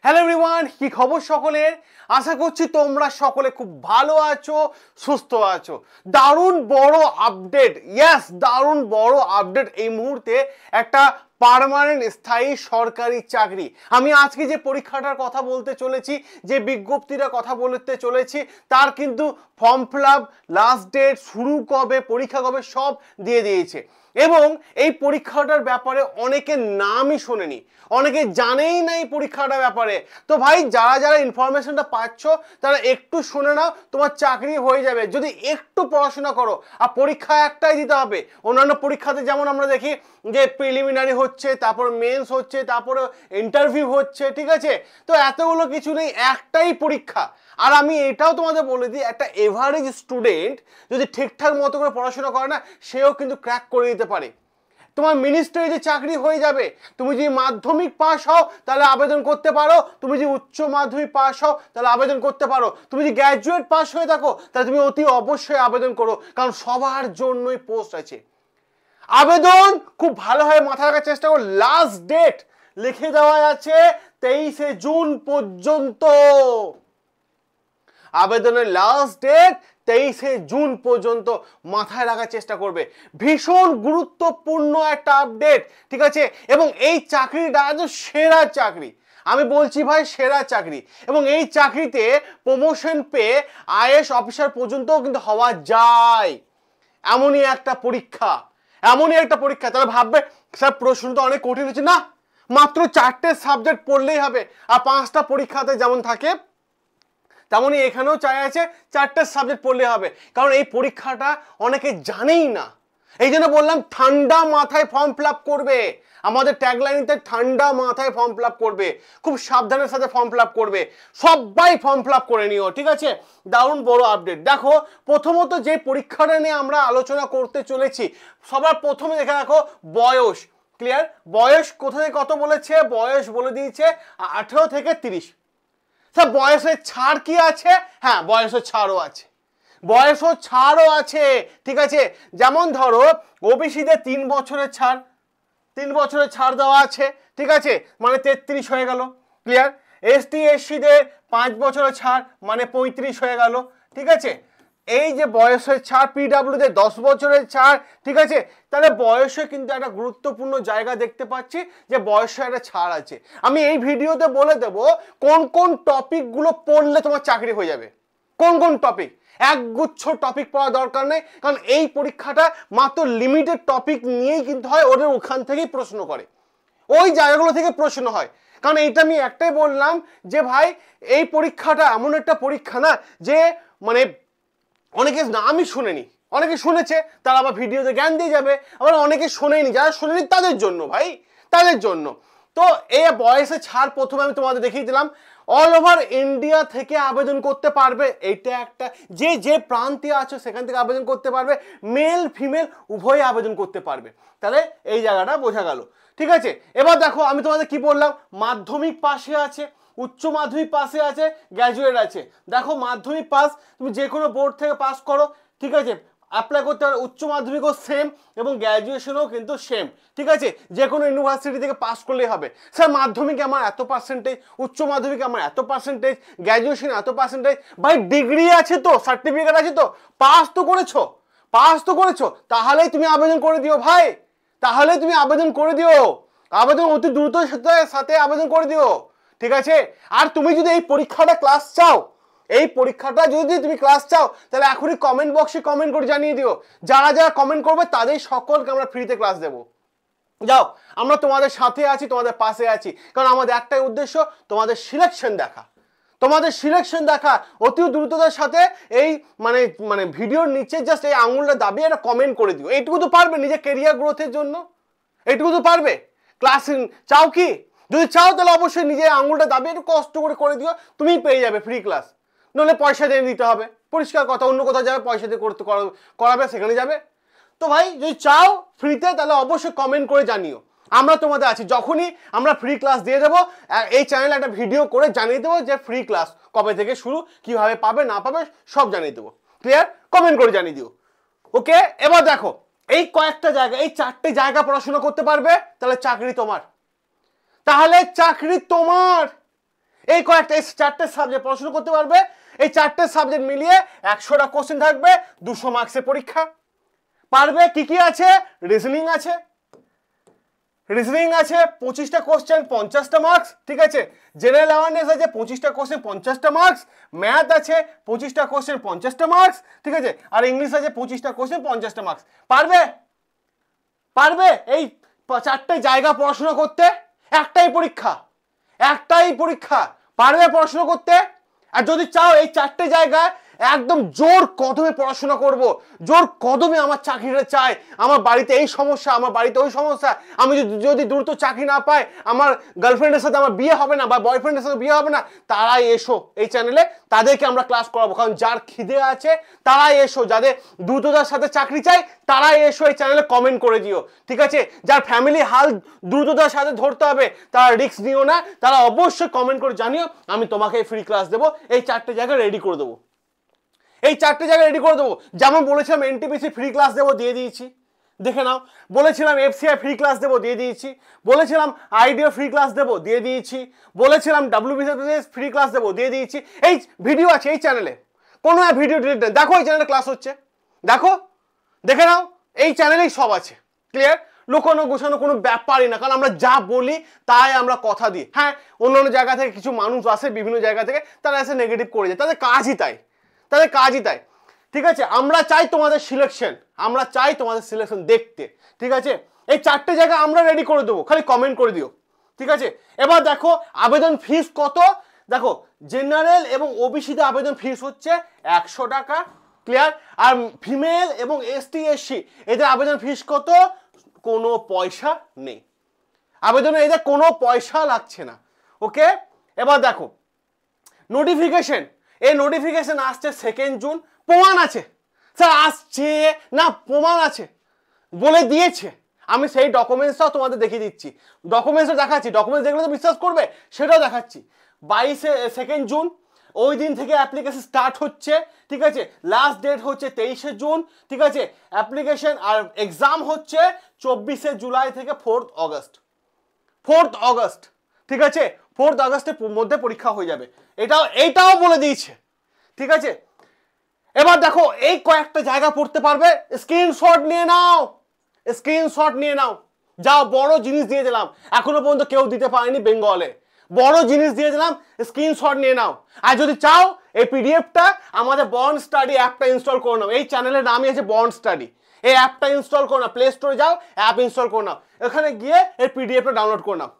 Hello everyone, কি খবর সকলের? আশা করছি তোমরা সকলে খুব ভালো আছো, সুস্থ আছো। দারুণ বড় আপডেট, দারুণ বড় আপডেট এই মুহূর্তে একটা পার্মানেন্ট স্থায়ী সরকারি চাকরি। আমি আজকে যে পরীক্ষাটার কথা বলতে চলেছি, যে বিজ্ঞপ্তিটার কথা বলতে চলেছি, তার কিন্তু form fill up, last date, শুরু কবে, পরীক্ষা কবে সব দিয়ে দিয়েছে। এবং এই পরীক্ষাটার ব্যাপারে অনেকের নামই শোনেনি, অনেকে জানেই না এই পরীক্ষাটার ব্যাপারে। তো ভাই, যারা যারা ইনফরমেশনটা পাচ্ছ তারা একটু শুনে নাও, তোমার চাকরি হয়ে যাবে যদি একটু পড়াশোনা করো। আর পরীক্ষা একটাই দিতে হবে। অন্যান্য পরীক্ষাতে যেমন আমরা দেখি যে প্রিলিমিনারি হচ্ছে, তারপর মেন্স হচ্ছে, তারপরে ইন্টারভিউ হচ্ছে, ঠিক আছে? তো এতগুলো কিছু নেই, একটাই পরীক্ষা। আর আমি এটাও তোমাদের বলে দিই, একটা এভারেজ স্টুডেন্ট যদি ঠিকঠাক মতো করে পড়াশোনা করে না, সেও কিন্তু ক্র্যাক করে দিতে পারে। তোমার মিনিস্ট্রি যে চাকরি হয়ে যাবে। তুমি যদি মাধ্যমিক পাস হও তাহলে আবেদন করতে পারো, তুমি যদি উচ্চ মাধ্যমিক পাস হও তাহলে আবেদন করতে পারো, তুমি যদি গ্র্যাজুয়েট পাস হয়ে থাকো তাহলে তুমি অতি অবশ্যই আবেদন করো, কারণ সবার জন্যই পোস্ট আছে। আবেদন খুব ভালোভাবে মাথায় রাখার চেষ্টা করো। লাস্ট ডেট লিখে দেওয়া আছে 23শে জুন পর্যন্ত। আবেদনের লাস্ট ডেট 23শে জুন পর্যন্ত মাথায় রাখার চেষ্টা করবে। ভীষণ গুরুত্বপূর্ণ একটা আপডেট, ঠিক আছে? এবং এই চাকরিটা সেরা চাকরি, আমি বলছি ভাই, সেরা চাকরি। এবং এই চাকরিতে প্রমোশন পেয়ে আইএএস অফিসার পর্যন্তও কিন্তু হওয়া যায়। এমনই একটা পরীক্ষা, এমনই একটা পরীক্ষা। তাহলে ভাববে স্যার প্রশ্ন তো অনেক কঠিন হচ্ছে। না, মাত্র 4টে সাবজেক্ট পড়লেই হবে। আর 5টা পরীক্ষাতে যেমন থাকে তেমনই এখানেও চাই আছে 4টে সাবজেক্ট পড়লে হবে, কারণ এই পরীক্ষাটা অনেকে জানেই না। এই জন্য বললাম ঠান্ডা মাথায় ফর্ম ফিল আপ করবে। আমাদের ট্যাগলাইনতে ঠান্ডা মাথায় ফর্ম ফিল আপ করবে, খুব সাবধানের সাথে ফর্ম ফিল আপ করবে। সবাই ফর্ম ফিল আপ করে নিও, ঠিক আছে? দারুণ বড় আপডেট। দেখো, প্রথমত যে পরীক্ষাটা নিয়ে আমরা আলোচনা করতে চলেছি, সবার প্রথমে দেখে রাখো বয়স। ক্লিয়ার? বয়স কোথা থেকে কত বলেছে? বয়স বলে দিয়েছে 18 থেকে 30। স্যার বয়সের ছাড় কি আছে? হ্যাঁ, বয়সের ছাড়ও আছে, বয়সও ছাড়ও আছে, ঠিক আছে? যেমন ধরো ওবিসিদের 3 বছরের ছাড়, 3 বছরের ছাড় দেওয়া আছে, ঠিক আছে? মানে 33 হয়ে গেল। ক্লিয়ার? এসটি এসসিদের 5 বছরের ছাড়, মানে 35 হয়ে গেল, ঠিক আছে? এই যে বয়সের ছাড়, পিডব্লিউদের 10 বছরের ছাড়, ঠিক আছে? তাহলে বয়সে কিন্তু একটা গুরুত্বপূর্ণ জায়গা দেখতে পাচ্ছি যে বয়সে একটা ছাড় আছে। আমি এই ভিডিওতে বলে দেব কোন কোন টপিকগুলো পড়লে তোমার চাকরি হয়ে যাবে। কোন কোন টপিক, একগুচ্ছ টপিক পড়া দরকার নেই, কারণ এই পরীক্ষাটা মাত্র লিমিটেড টপিক নিয়েই কিন্তু হয়। ওদের ওখান থেকেই প্রশ্ন করে, ওই জায়গাগুলো থেকে প্রশ্ন হয়। কারণ এইটা আমি একটাই বললাম যে ভাই, এই পরীক্ষাটা এমন একটা পরীক্ষা না যে মানে অনেকে নামই শুনেনি, অনেকে শুনেছে তারা আবার ভিডিওতে জ্ঞান দিয়ে যাবে, আবার অনেকে শোনেনি, যারা শোনেনি তাদের জন্য ভাই, তাদের জন্য। তো এই বয়সে ছাড় প্রথমে আমি তোমাদের দেখিয়ে দিলাম। অল ওভার ইন্ডিয়া থেকে আবেদন করতে পারবে, এইটা একটা, যে যে প্রান্তে আছো সেখান থেকে আবেদন করতে পারবে। মেল ফিমেল উভয়ে আবেদন করতে পারবে। তাহলে এই জায়গাটা বোঝা গেল, ঠিক আছে? এবার দেখো আমি তোমাদের কি বললাম, মাধ্যমিক পাশে আছে, উচ্চ মাধ্যমিক পাশে আছে, গ্র্যাজুয়েট আছে। দেখো মাধ্যমিক পাস তুমি যে কোনো বোর্ড থেকে পাস করো, ঠিক আছে? অ্যাপ্লাই করতে পারো। উচ্চ মাধ্যমিকও সেম এবং গ্র্যাজুয়েশনও কিন্তু সেম, ঠিক আছে? যে কোনো ইউনিভার্সিটি থেকে পাস করলেই হবে। স্যার মাধ্যমিকে আমার এত পার্সেন্টেজ, উচ্চ মাধ্যমিকে আমার এত পার্সেন্টেজ, গ্র্যাজুয়েশন এত পার্সেন্টেজ। ভাই ডিগ্রি আছে তো, সার্টিফিকেট আছে তো, পাস তো করেছো, পাস তো করেছো, তাহলেই তুমি আবেদন করে দিও ভাই, তাহলে তুমি আবেদন করে দিও। আবেদন অতি দ্রুত সাথে আবেদন করে দিও, ঠিক আছে? আর তুমি যদি এই পরীক্ষাটা ক্লাস চাও, এই পরীক্ষাটা যদি তুমি ক্লাস চাও, তাহলে এখনই কমেন্ট বক্সে কমেন্ট করে জানিয়ে দিও। যারা যারা কমেন্ট করবে তাদের সকলকে আমরা ফ্রিতে ক্লাস দেবো। যাও, আমরা তোমাদের সাথে আছি, তোমাদের পাশে আছি, কারণ আমাদের একটাই উদ্দেশ্য, তোমাদের সিলেকশন দেখা, তোমাদের সিলেকশন দেখা। অতি দ্রুততার সাথে এই মানে মানে ভিডিওর নিচে জাস্ট এই আঙুলটা দাবিয়ে একটা কমেন্ট করে দিও। এইটুকু তো পারবে নিজের কেরিয়ার গ্রোথের জন্য, এইটুকু তো পারবে। ক্লাস চাও কি? যদি চাও তাহলে অবশ্যই নিজের আঙুলটা দাবিয়ে একটু কষ্ট করে দিও, তুমি পেয়ে যাবে ফ্রি ক্লাস। নইলে পয়সা দিয়ে দিতে হবে, পরিষ্কার কথা। অন্য কোথাও যাবে, পয়সা দিয়ে করাবে, সেখানে যাবে। তো ভাই যদি চাও ফ্রিতে, তাহলে অবশ্যই কমেন্ট করে জানিও, আমরা তোমাদের আছি। যখনই আমরা ফ্রি ক্লাস দিয়ে দেবো, এই চ্যানেলে একটা ভিডিও করে জানিয়ে দেবো যে ফ্রি ক্লাস কবে থেকে শুরু, কিভাবে পাবে না পাবে সব জানিয়ে দেবো। ক্লিয়ার? কমেন্ট করে জানিয়ে দিও। ওকে, এবার দেখো এই কয়েকটা জায়গা, এই 4টে জায়গা পড়াশোনা করতে পারবে, তাহলে চাকরি তোমার, তাহলে চাকরি তোমার। এই কয়েকটা এই 4টে সাবজেক্ট পড়াশোনা করতে পারবে, এই 4টে সাবজেক্ট মিলিয়ে 100টা কোশ্চেন থাকবে, 200 মার্কসের পরীক্ষা। পারবে? কি কি আছে? রিজনিং আছে, রিজনিং আছে 25টা কোশ্চেন 50টা মার্কস, ঠিক আছে। জেনারেল অ্যাওয়ারনেস আছে 25টা কোশ্চেন 50টা মার্কস, ম্যাথ আছে 25টা কোশ্চেন 50টা মার্কস, ঠিক আছে। আর ইংলিশ আছে 25টা কোশ্চেন 50টা মার্কস। পারবে? পারবে এই 4টে জায়গা পড়াশোনা করতে? একটাই পরীক্ষা, একটাই পরীক্ষা, পারবে পড়াশোনা করতে? আর যদি চাও এই 4টে জায়গায় একদম জোর কদমে পড়াশোনা করব, জোর কদমে আমার চাকরিটা চাই, আমার বাড়িতে এই সমস্যা, আমার বাড়িতে ওই সমস্যা, আমি যদি দ্রুত চাকরি না পাই, আমার গার্লফ্রেন্ডের সাথে আমার বিয়ে হবে না বা বয়ফ্রেন্ডের সাথে বিয়ে হবে না, তারাই এসো এই চ্যানেলে, তাদেরকে আমরা ক্লাস করাবো। কারণ যার খিদে আছে তারাই এসো, যাদের দ্রুততার সাথে চাকরি চাই তারাই এসো এই চ্যানেলে, কমেন্ট করে দিও, ঠিক আছে। যার ফ্যামিলি হাল দ্রুততার সাথে ধরতে হবে তারা রিস্ক নিও না, তারা অবশ্যই কমেন্ট করে জানিও, আমি তোমাকে ফ্রি ক্লাস দেবো, এই 4টে জায়গা রেডি করে দেবো, এই 4টে জায়গা রেডি করে দেবো। যেমন বলেছিলাম এনটিপিসি ফ্রি ক্লাস দেবো, দিয়ে দিয়েছি, দেখে নাও। বলেছিলাম এফসিআই ফ্রি ক্লাস দেবো, দিয়ে দিয়েছি। বলেছিলাম আইডিও ফ্রি ক্লাস দেবো, দিয়ে দিয়েছি। বলেছিলাম WBCS ফ্রি ক্লাস দেবো, দিয়ে দিয়েছি। এই ভিডিও আছে এই চ্যানেলে, কোনো ভিডিও ডিলিট নেই, দেখো এই চ্যানেলে ক্লাস হচ্ছে, দেখো, দেখে নাও, এই চ্যানেলেই সব আছে, ক্লিয়ার। লুকোনো গোছানো কোনো ব্যাপারই না, কারণ আমরা যা বলি তাই আমরা কথা দিই। হ্যাঁ, অন্যান্য জায়গা থেকে কিছু মানুষ আসে, বিভিন্ন জায়গা থেকে, তারা এসে নেগেটিভ করে যায়, তাদের কাজই তাই, তাদের কাজই তাই, ঠিক আছে। আমরা চাই তোমাদের সিলেকশন, আমরা চাই তোমাদের সিলেকশন দেখতে, ঠিক আছে। এই 4টে জায়গা আমরা রেডি করে দেবো, খালি কমেন্ট করে দিও, ঠিক আছে। এবার দেখো আবেদন ফিস কত, দেখো জেনারেল এবং ওবিসিতে আবেদন ফিস হচ্ছে 100 টাকা, ক্লিয়ার। আর ফিমেল এবং ST SC এদের আবেদন ফিস কত? কোনো পয়সা নেই, আবেদনে এদের কোনো পয়সা লাগছে না, ওকে। এবার দেখো নোটিফিকেশন, এই নোটিফিকেশন আসছে 2 জুন, প্রমাণ আছে স্যার, আসছে না প্রমাণ আছে, বলে দিয়েছে, আমি সেই ডকুমেন্টসটাও তোমাদের দেখিয়ে দিচ্ছি, ডকুমেন্টসও দেখাচ্ছি, ডকুমেন্টস দেখলে তো বিশ্বাস করবে, সেটাও দেখাচ্ছি। 2 জুন ওই দিন থেকে অ্যাপ্লিকেশন স্টার্ট হচ্ছে, ঠিক আছে। লাস্ট ডেট হচ্ছে 23 জুন, ঠিক আছে। অ্যাপ্লিকেশন আর এক্সাম হচ্ছে 24 জুলাই থেকে 4 আগস্ট, 4 আগস্ট, ঠিক আছে। 4 আগস্টের মধ্যে পরীক্ষা হয়ে যাবে, এইটাও বলে দিয়েছে, ঠিক আছে। এবার দেখো এই কয়েকটা জায়গা পড়তে পারবে, স্ক্রিনশট নিয়ে নাও, স্ক্রিনশট নিয়ে নাও। যাও, বড় জিনিস দিয়ে দিলাম, এখনো পর্যন্ত কেউ দিতে পারেনি বেঙ্গলে, বড় জিনিস দিয়ে দিলাম, স্ক্রিনশট নিয়ে নাও। আর যদি চাও এই পিডিএফটা আমাদের বন্ড স্টাডি অ্যাপটা ইনস্টল করে নাও, এই চ্যানেলের নামই আছে বন্ড স্টাডি, এই অ্যাপটা ইনস্টল করে নাও, প্লে স্টোরে যাও, অ্যাপ ইনস্টল করে নাও, এখানে গিয়ে এই পিডিএফটা ডাউনলোড করে নাও,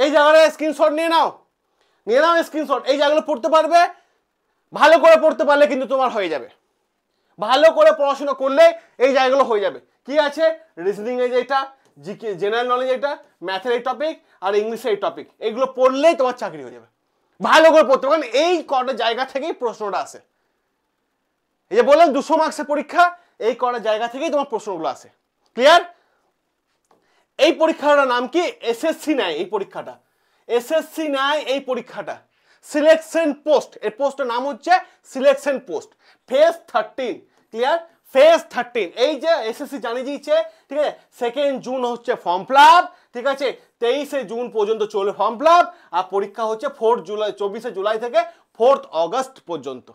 এই জায়গাটা স্ক্রিনশট নিয়ে নাও, নিয়ে নাও স্ক্রিনশট। এই জায়গাগুলো পড়তে পারবে, ভালো করে পড়তে পারলে কিন্তু তোমার হয়ে যাবে, ভালো করে পড়াশোনা করলে এই জায়গাগুলো হয়ে যাবে। কি আছে? রিজনিং এর যেটা, জিকে জেনারেল নলেজ এটা, ম্যাথের এই টপিক আর ইংলিশের এই টপিক, এগুলো পড়লেই তোমার চাকরি হয়ে যাবে, ভালো করে পড়তে, কারণ এই কটা জায়গা থেকেই প্রশ্নটা আসে। এই যে বললাম 200 মার্কসের পরীক্ষা, এই কটা জায়গা থেকেই তোমার প্রশ্নগুলো আসে, ক্লিয়ার। এই পরীক্ষাটার নাম কি? SSC নেয় এই পরীক্ষাটা, SSC নেয় এই পরীক্ষাটা, সিলেকশন পোস্ট, এর পোস্টের নাম হচ্ছে selection post, phase 13, clear, phase 13। এই যে SSC জানিয়ে দিয়েছে, ঠিক আছে। 2 জুন হচ্ছে ফর্ম ফিল আপ, ঠিক আছে, 23 জুন পর্যন্ত চলবে ফর্ম ফিল আপ, আর পরীক্ষা হচ্ছে 24 জুলাই থেকে 4 আগস্ট পর্যন্ত।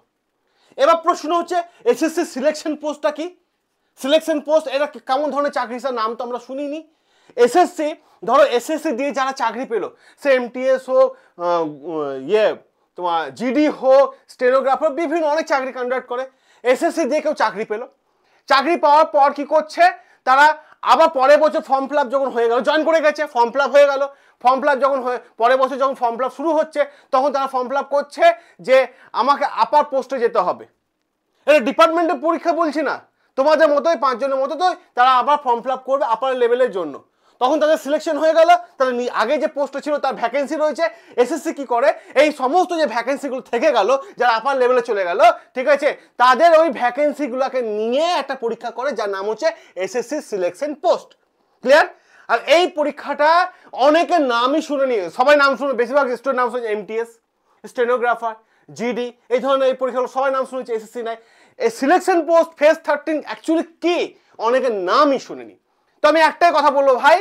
এবার প্রশ্ন হচ্ছে SSC সিলেকশন পোস্টটা কি? সিলেকশন পোস্ট এটা কেমন ধরনের চাকরি, স্যার নাম তো আমরা শুনিনি। SSC, ধরো SSC দিয়ে যারা চাকরি পেলো, সে MTS হোক, তোমার GD হোক, স্টেনোগ্রাফার, বিভিন্ন অনেক চাকরি কন্ডাক্ট করে, SSC দিয়ে কেউ চাকরি পেলো, চাকরি পাওয়ার পর কি করছে তারা, আবার পরের বছর ফর্ম ফিল আপ যখন হয়ে গেল, জয়েন করে গেছে, ফর্ম ফিল আপ হয়ে গেল, ফর্ম ফিল আপ যখন পরের বছর যখন ফর্ম ফিল আপ শুরু হচ্ছে, তখন তারা ফর্ম ফিল আপ করছে যে আমাকে আপার পোস্টে যেতে হবে। এটা ডিপার্টমেন্টের পরীক্ষা বলছি না, তোমাদের মতোই 5 জনের মতো তো তারা আবার ফর্ম ফিল আপ করবে আপার লেভেলের জন্য, তখন তাদের সিলেকশন হয়ে গেল, তাদের আগে যে পোস্টে ছিল তার ভ্যাকেন্সি রয়েছে। SSC কি করে, এই সমস্ত যে ভ্যাকেন্সিগুলো থেকে গেল, যারা আপার লেভেলে চলে গেল, ঠিক আছে, তাদের ওই ভ্যাকেন্সিগুলোকে নিয়ে একটা পরীক্ষা করে, যার নাম হচ্ছে SSC সিলেকশন পোস্ট, ক্লিয়ার। আর এই পরীক্ষাটা অনেকের নামই শুনেনি, সবাই নাম শুনে, বেশিরভাগ স্টুডেন্ট নাম শুনেছে MTS, স্টেনোগ্রাফার, GD, এই ধরনের এই পরীক্ষাগুলো সবাই নাম শুনেছে, SSC নাই। এই সিলেকশন পোস্ট ফেজ 13 অ্যাকচুয়ালি কি, অনেকের নামই শুনেনি। তো আমি একটাই কথা বলবো ভাই,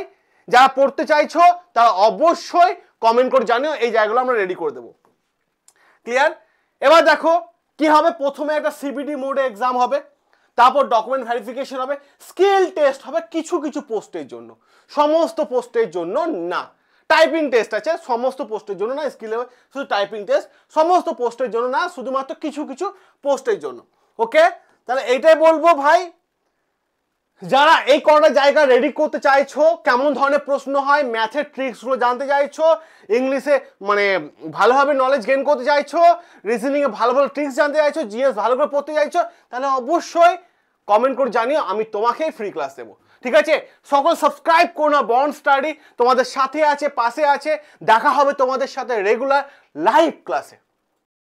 যারা পড়তে চাইছো তারা অবশ্যই কমেন্ট করে জানিও, এই জায়গাগুলো আমরা রেডি করে দেবো। ক্লিয়ার? এবার দেখো কি হবে, প্রথমে একটা সিবিডি মোডে এক্সাম হবে, তারপর ডকুমেন্ট ভেরিফিকেশন হবে, স্কিল টেস্ট হবে কিছু কিছু পোস্টের জন্য, সমস্ত পোস্টের জন্য না। টাইপিং টেস্ট আছে সমস্ত পোস্টের জন্য না, স্কিল শুধু টাইপিং টেস্ট সমস্ত পোস্টের জন্য না, শুধুমাত্র কিছু কিছু পোস্টের জন্য। ওকে, তাহলে এইটাই বলবো ভাই, যারা এই কটা জায়গা রেডি করতে চাইছো, কেমন ধরনের প্রশ্ন হয়, ম্যাথের ট্রিক্সগুলো জানতে চাইছো, ইংলিশে মানে ভালোভাবে নলেজ গেইন করতে চাইছো, রিজনিংয়ে ভালো ভালো ট্রিক্স জানতে চাইছো, জিএস ভালো করে পড়তে চাইছো, তাহলে অবশ্যই কমেন্ট করে জানিও, আমি তোমাকেই ফ্রি ক্লাস দেবো। ঠিক আছে, সকল সাবস্ক্রাইব করো না বন্ড স্টাডি, তোমাদের সাথে আছে, পাশে আছে। দেখা হবে তোমাদের সাথে রেগুলার লাইভ ক্লাসে।